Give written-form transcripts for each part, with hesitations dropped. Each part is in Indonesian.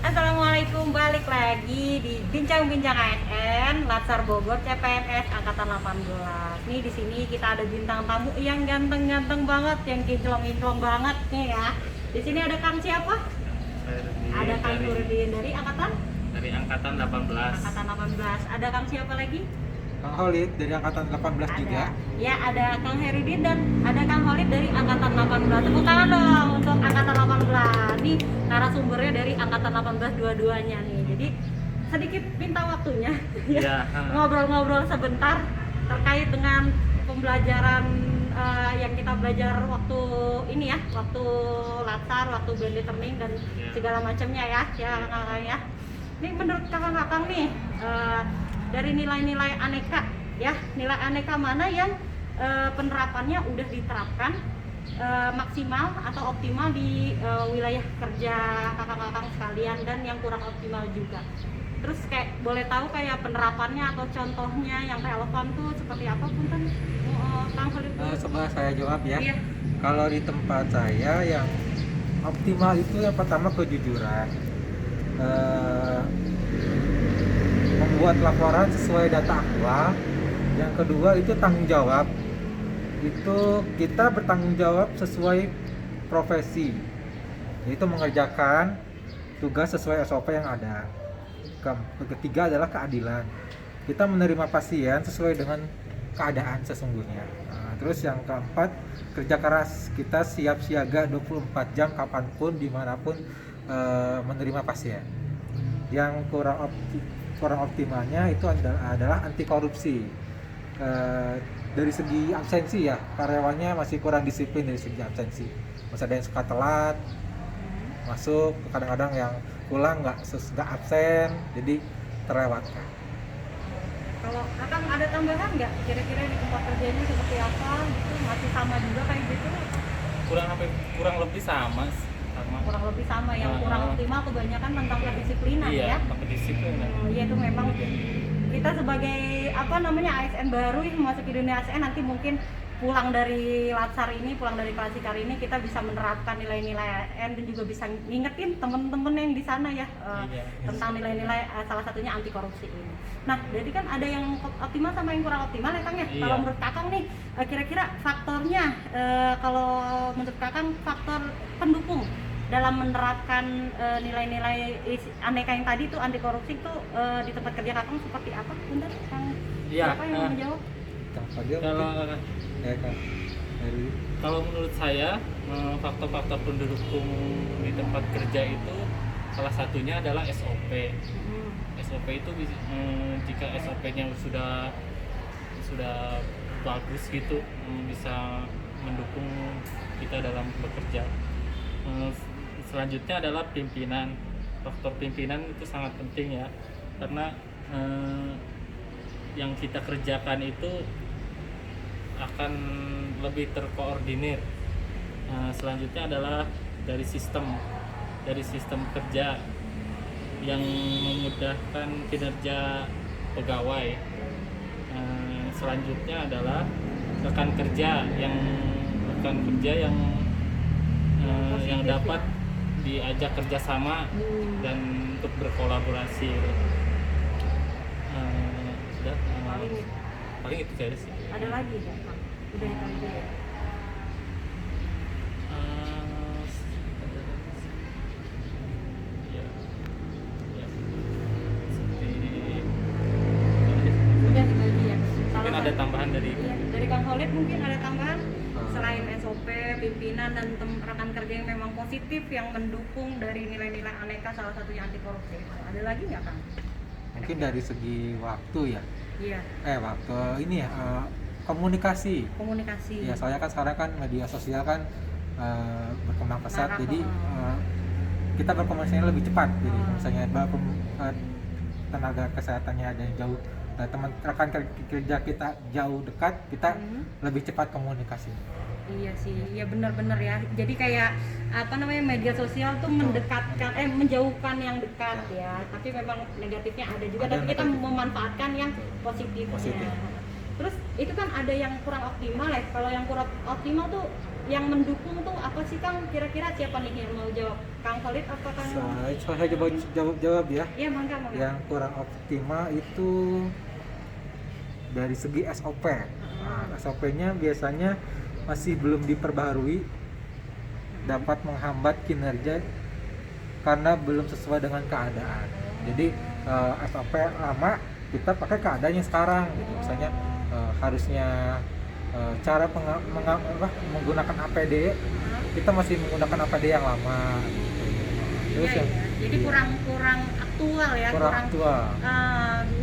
Assalamualaikum, balik lagi di Bincang-Bincang ASN Latsar Bogor CPNS angkatan 18. Nih di sini kita ada bintang tamu yang ganteng-ganteng banget, yang kinclong-kinclong banget nih ya. Di sini ada Kang siapa? Ada Kang Nurdin dari angkatan 18. Angkatan 18. Ada Kang siapa lagi? Kang Holid dari angkatan 18 Ada. juga. Ya, ada Kang Heridin dan ada Kang Holid dari angkatan 18. Tepuk tangan dong untuk angkatan 18. Nih narasumbernya dari angkatan 18 dua-duanya nih. Jadi sedikit minta waktunya ya. Ngobrol-ngobrol sebentar terkait dengan pembelajaran yang kita belajar waktu ini ya, waktu latsar, waktu blended learning dan segala macamnya ya, kakak ya. Ini menurut kakak-kakak nih dari nilai-nilai aneka ya, nilai aneka mana yang penerapannya udah diterapkan maksimal atau optimal di wilayah kerja kakak-kakak sekalian dan yang kurang optimal juga. Terus kayak boleh tahu kayak penerapannya atau contohnya yang relevan tuh seperti apa Punten? Kang Khalid. Coba saya jawab ya. Iya. Kalau di tempat saya yang optimal itu yang pertama kejujuran. Membuat laporan sesuai data aktual. Yang kedua itu tanggung jawab. Itu kita bertanggung jawab sesuai profesi. Yaitu mengerjakan tugas sesuai SOP yang ada. Ketiga adalah keadilan. Kita menerima pasien sesuai dengan keadaan sesungguhnya. Terus yang keempat, kerja keras. Kita siap siaga 24 jam kapanpun, dimanapun menerima pasien. Yang kurang optimalnya itu adalah anti korupsi. Dari segi absensi ya, karyawannya masih kurang disiplin dari segi absensi. Masih ada yang suka telat masuk, kadang-kadang yang pulang nggak absen, jadi terlewatkan. Kalau Akang ada tambahan nggak kira-kira di tempat kerjanya seperti apa gitu, masih sama juga kayak gitu? kurang lebih sama. Kurang lebih sama, yang kurang optimal kebanyakan tentang kedisiplinan ya. Tentang kedisiplinan. Iya, itu memang kita sebagai ASN baru yang masuk ke dunia ASN, nanti mungkin pulang dari latsar ini, pulang dari klasikar ini, kita bisa menerapkan nilai-nilai ASN dan juga bisa ngingetin temen-temen yang di sana ya tentang nilai-nilai, salah satunya anti korupsi ini. Nah, jadi kan ada yang optimal sama yang kurang optimal ya Kang ya. Kalau menurut Kakang nih, kira-kira faktornya, kalau menurut Kakang faktor pendukung dalam menerapkan nilai-nilai aneka yang tadi tuh anti korupsi tuh di tempat kerja Kakang seperti apa? Bentar, Kang. Siapa yang mau menjawab? Kalau menurut saya faktor-faktor pendukung di tempat kerja itu salah satunya adalah SOP. SOP itu jika SOP-nya sudah bagus gitu, bisa mendukung kita dalam bekerja. Selanjutnya adalah pimpinan. Faktor pimpinan itu sangat penting ya, karena yang kita kerjakan itu akan lebih terkoordinir. Selanjutnya adalah dari sistem kerja yang memudahkan kinerja pegawai. Selanjutnya adalah rekan kerja yang yang dapat diajak kerjasama dan untuk berkolaborasi. Paling itu saja sih. Ada lagi ya Kang? Udah itu aja ya? Udah itu aja ya. Mungkin ada tambahan dari Kang Khalid, mungkin ada tambahan selain SOP, pimpinan dan rekan kerja yang memang positif yang mendukung dari nilai-nilai aneka, salah satunya anti korupsi. Ada lagi nggak Kang? Mungkin dari segi waktu ya. Iya. Waktu ini ya, komunikasi. Ya, soalnya kan sekarang kan media sosial kan berkembang pesat, jadi kita berkomunikasinya lebih cepat. Jadi misalnya tenaga kesehatannya ada yang jauh, teman rekan kerja kita jauh dekat, kita lebih cepat komunikasi. Iya sih, iya benar-benar ya. Jadi kayak media sosial tuh mendekatkan, menjauhkan yang dekat ya. Tapi memang negatifnya ada juga. Tapi kita memanfaatkan yang positifnya. Terus itu kan ada yang kurang optimal ya. Kalau yang kurang optimal tuh yang mendukung tuh apa sih Kang? Kira-kira siapa nih yang mau jawab? Kang Khalid apa Kang? Saya jawab ya. Iya, mangga. Yang kurang optimal itu dari segi SOP. Nah, SOP-nya biasanya masih belum diperbaharui, dapat menghambat kinerja karena belum sesuai dengan keadaan. Jadi SOP lama kita pakai keadaan yang sekarang gitu. Misalnya harusnya cara menggunakan APD, kita masih menggunakan APD yang lama gitu. Terus Iya, iya. Jadi kurang aktual ya, kurang aktual.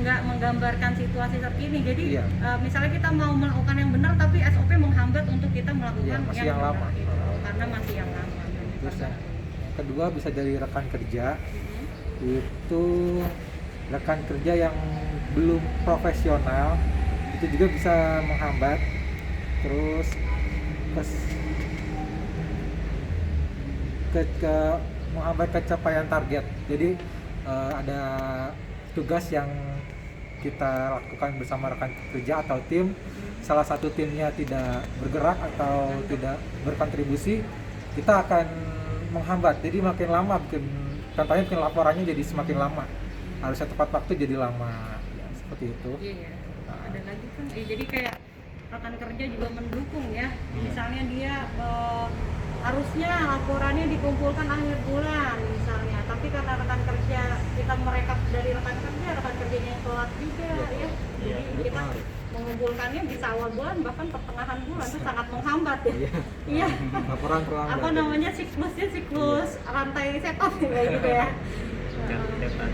Nggak menggambarkan situasi terkini. Jadi Iya. misalnya kita mau melakukan yang benar tapi SOP menghambat untuk kita melakukan Iya, masih yang benar lama. gitu. Karena masih yang lama. Terus yang kedua bisa dari rekan kerja, itu rekan kerja yang belum profesional itu juga bisa menghambat. Terus menghambat pencapaian target. Jadi ada tugas yang kita lakukan bersama rekan kerja atau tim, salah satu timnya tidak bergerak atau tidak berkontribusi, kita akan menghambat. Jadi makin lama, contohnya bikin laporannya jadi semakin lama, harusnya tepat waktu jadi lama, ya, seperti itu. Iya. Ada lagi kan? Jadi kayak rekan kerja juga mendukung ya. Misalnya dia harusnya laporannya dikumpulkan akhir bulan misalnya, tapi karena rekan kerja kita merekap dari rekan kerjanya yang telat juga ya. Jadi kita mengumpulkannya bisa awal bulan bahkan pertengahan bulan itu sangat menghambat ya. Iya. Laporan terlambat. Apa namanya siklus rantai setan kayak gitu ya. Setan.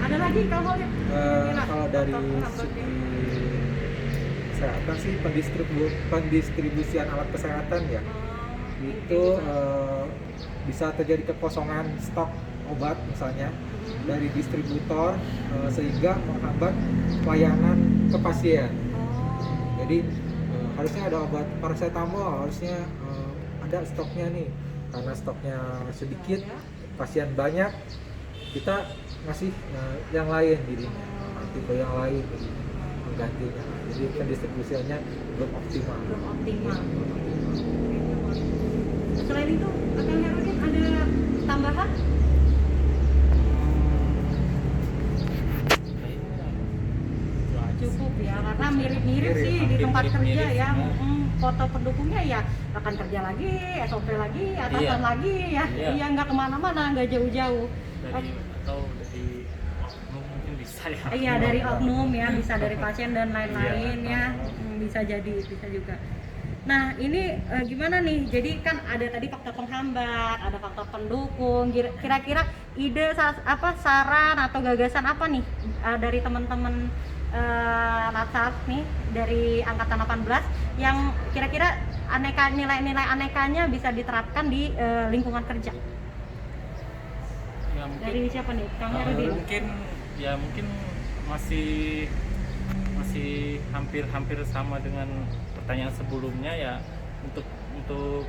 Ada lagi kalau kalau dari segi kesehatan sih pendistribusian alat kesehatan ya, itu bisa terjadi kekosongan stok obat misalnya dari distributor, sehingga menghambat pelayanan ke pasien. Jadi harusnya ada obat paracetamol, harusnya ada stoknya nih, karena stoknya sedikit, pasien banyak, kita ngasih yang lain jadinya, tipe yang lain jadi menggantinya. Jadi pendistribusiannya belum optimal. Selain itu, Kang Herudin ada tambahan? Cukup ya, karena mirip-mirip sih di tempat kerja ya. Foto pendukungnya ya rekan kerja lagi, SOP lagi, atasan lagi ya. Iya, nggak kemana-mana, nggak jauh-jauh. Dari oknum mungkin bisa ya. Iya, dari oknum ya, bisa dari pasien dan lain-lain ya. Bisa juga. Nah, ini gimana nih? Jadi kan ada tadi faktor penghambat, ada faktor pendukung. Kira-kira ide saran atau gagasan apa nih dari teman-teman Latsat nih dari angkatan 18 yang kira-kira nilai-nilai anekanya bisa diterapkan di lingkungan kerja? Ya, mungkin, Dari siapa nih? Kang Herudin? mungkin masih hampir sama dengan pertanyaan sebelumnya ya, untuk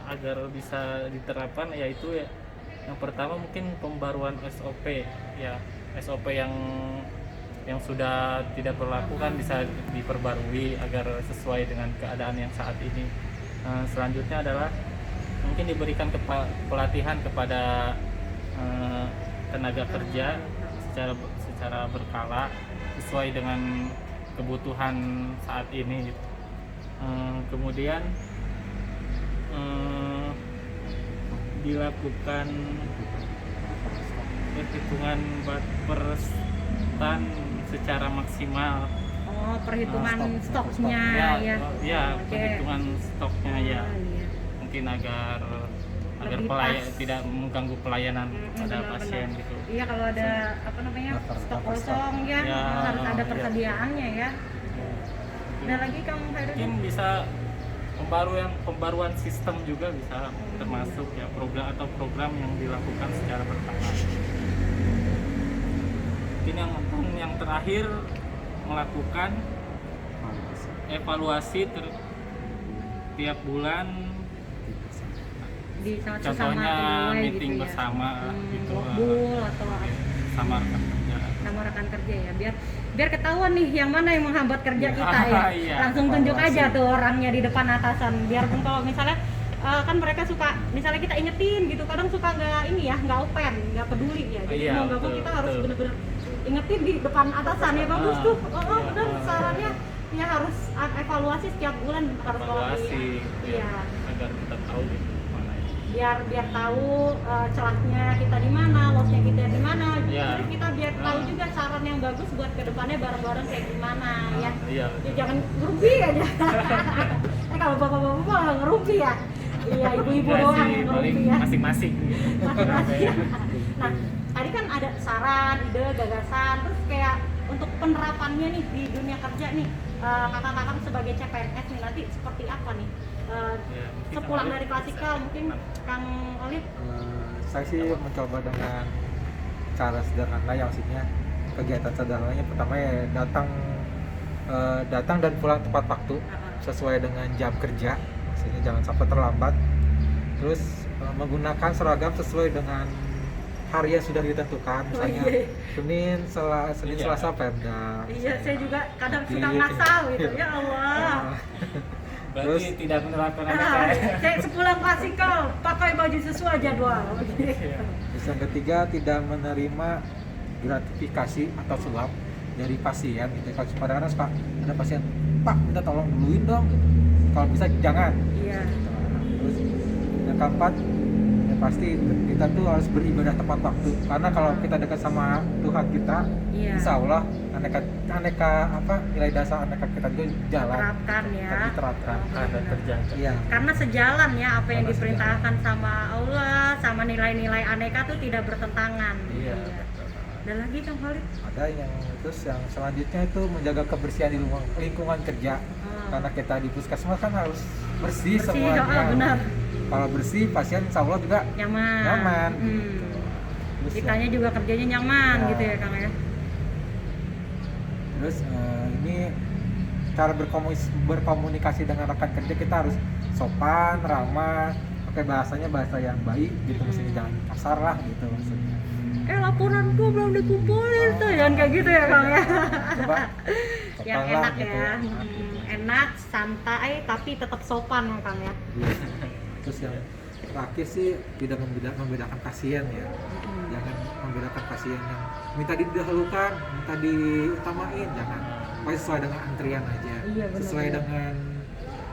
agar bisa diterapkan, yaitu ya yang pertama mungkin pembaruan SOP ya, SOP yang sudah tidak berlaku kan bisa diperbarui agar sesuai dengan keadaan yang saat ini. Selanjutnya adalah mungkin diberikan pelatihan kepada tenaga kerja secara berkala sesuai dengan kebutuhan saat ini. Kemudian dilakukan perhitungan per stan secara maksimal. Perhitungan stoknya ya. Oke. Perhitungan stoknya ya. Iya. Mungkin agar Lebih tidak mengganggu pelayanan pada pasien gitu. Iya, kalau ada stok kosong ya, harus ada persediaannya ya. Ada lagi Kang Herudin? Mungkin bisa pembaruan sistem juga bisa termasuk ya, program yang dilakukan secara berkala. Mungkin yang terakhir melakukan evaluasi tiap bulan, contohnya meeting gitu ya. bersama gitu Bul atau sama rekan kerja. sama rekan kerja ya, biar ketahuan nih yang mana yang menghambat kerja kita ya. Iya, Langsung tunjuk evaluasi. aja tuh orangnya di depan atasan. Biarpun kalau misalnya kan mereka suka, misalnya kita ingetin gitu, kadang suka nggak ini ya, nggak open, nggak peduli ya. Jadi Iya, mau nggak mau betul, kita harus betul. bener-bener ingetin di depan atasan ya, bagus tuh. Oh bener, Iya. sarannya ya harus evaluasi setiap bulan harus Evaluasi Iya. agar kita tahu gitu mana ya. biar tahu celahnya kita di mana, lossnya kita di mana. Iya. Jadi kita biar tahu juga saran yang bagus buat kedepannya bareng-bareng kayak gimana ya. Iya. Ya jangan ngerugi aja. Kalau bapak-bapak malah ngerugi ya. Iya, ibu-ibu Enggak doang sih, yang paling ngerugi ya. masing-masing. Masing-masing. Nah, tadi kan ada saran, ide, gagasan, terus kayak untuk penerapannya nih di dunia kerja nih, kakak-kakak sebagai CPNS nih nanti seperti apa nih? Ya, mungkin Sepulang Kang dari Olip klasikal bisa. mungkin Kang Olip. Saya sih mencoba dengan cara sederhana, yang maksudnya kegiatan sederhananya pertama ya datang dan pulang tepat waktu sesuai dengan jam kerja, maksudnya jangan sampai terlambat. Terus menggunakan seragam sesuai dengan hari yang sudah ditentukan, misalnya Oh, iya. Senin, Iya. Selasa Pemda. Iya, saya juga kadang suka Gitu. ngasal gitu. Ya Allah. Berarti Terus- tidak menerapkan Nah, APK. kayak sepulang klasikal pakai baju sesuai jadwal. Iya. Terus yang ketiga, tidak menerima gratifikasi atau suap dari pasien gitu. Kalau kadang-kadang suka ada pasien, Pak minta tolong duluin dong, kalau bisa jangan. Iya. Terus yang keempat, ya pasti kita tuh harus beribadah tepat waktu, karena kalau kita dekat sama Tuhan kita, Iya. insya Allah aneka nilai dasar aneka kita juga jalan, Terapkan ya. diterapkan. Ada kerja. Iya. Karena sejalan ya apa yang Karena diperintahkan sama Allah, sama nilai-nilai aneka tuh tidak bertentangan. Iya. Dan lagi Kang Khalid. Ada yang terus yang selanjutnya itu menjaga kebersihan di lingkungan kerja. Karena kita di puskesmas kan harus bersih semuanya. Benar. Kalau bersih, pasien insya Allah juga Nyaman. nyaman. Hmm. Gitu. Terus, Kitanya juga kerjanya nyaman Ya. gitu ya Kang ya. terus ini cara berkomunikasi dengan rekan kerja, kita harus sopan, ramah, pakai bahasanya bahasa yang baik gitu, maksudnya jangan kasar lah gitu maksudnya. Laporanku belum dikumpulin tuh, jangan kayak gitu ya Kang ya. Coba Yang sopan lah enak gitu. ya. Enak, santai tapi tetap sopan ya Kang ya. Iya. Terus yang terakhir sih tidak membedakan pasien ya. Jangan membedakan pasien yang minta didahulukan, minta diutamain, jangan. Pokoknya sesuai dengan antrian aja. Iya, benar, Sesuai benar. dengan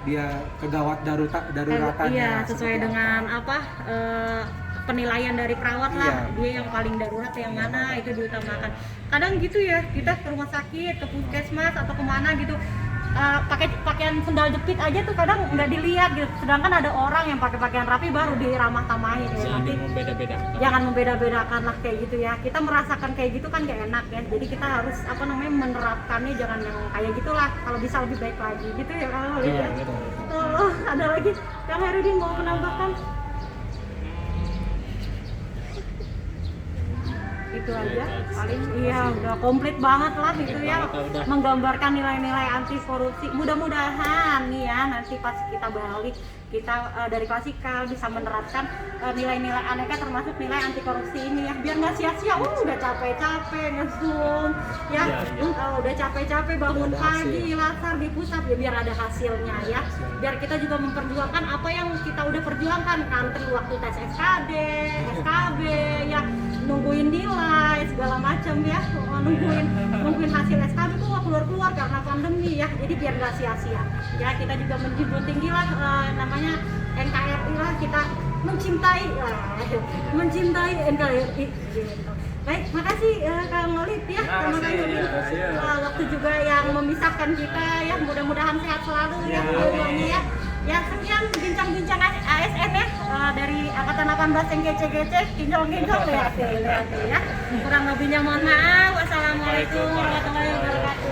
dia daruratannya. Iya, sesuai seperti dengan apa. penilaian dari perawat lah, Iya. dia yang paling darurat yang mana itu diutamakan. Kadang gitu ya, kita ke rumah sakit, ke puskesmas atau kemana gitu, pakai pakaian sendal jepit aja tuh kadang nggak dilihat gitu. Sedangkan ada orang yang pakai pakaian rapi baru diramah tamahin ya. Jangan Nanti membeda-bedakan. jangan membeda-bedakan lah kayak gitu ya. Kita merasakan kayak gitu kan gak enak ya. Jadi kita harus menerapkannya, jangan yang kayak gitulah. Kalau bisa lebih baik lagi gitu ya kalau Iya, lihat. betul. Oh, ada lagi Kang Herudin mau menambahkan? Itu aja paling, iya udah komplit banget lah gitu ya, Udah. menggambarkan nilai-nilai anti korupsi. Mudah-mudahan nih ya nanti pas kita balik, kita dari klasikal bisa menerapkan nilai-nilai aneka termasuk nilai anti korupsi ini ya, biar nggak sia-sia. Udah capek-capek nge-zoom ya, Iya, iya. Udah capek-capek bangun Ada pagi hasil. lasar di pusat ya, biar ada hasilnya ya, biar kita juga memperjuangkan apa yang kita udah perjuangkan, antri waktu tes SKD, SKB ya, nungguin nilai segala macam ya, nungguin hasil SKB tuh nggak keluar karena pandemi ya, jadi biar nggak sia-sia ya. Kita juga menjunjung tinggi lah namanya NKRI lah, kita mencintai NKRI gitu. Baik, makasih Kang Olip ya, sama Kang Yudin. Waktu juga yang memisahkan kita ya, mudah-mudahan sehat selalu ya dua-duanya ya. Ya, sekian bincang-bincang ASN ya, dari Angkatan 18 yang kece-kece, kinjol-kinjol ya, ya. Kurang lebihnya mohon maaf. Wassalamualaikum warahmatullahi wabarakatuh.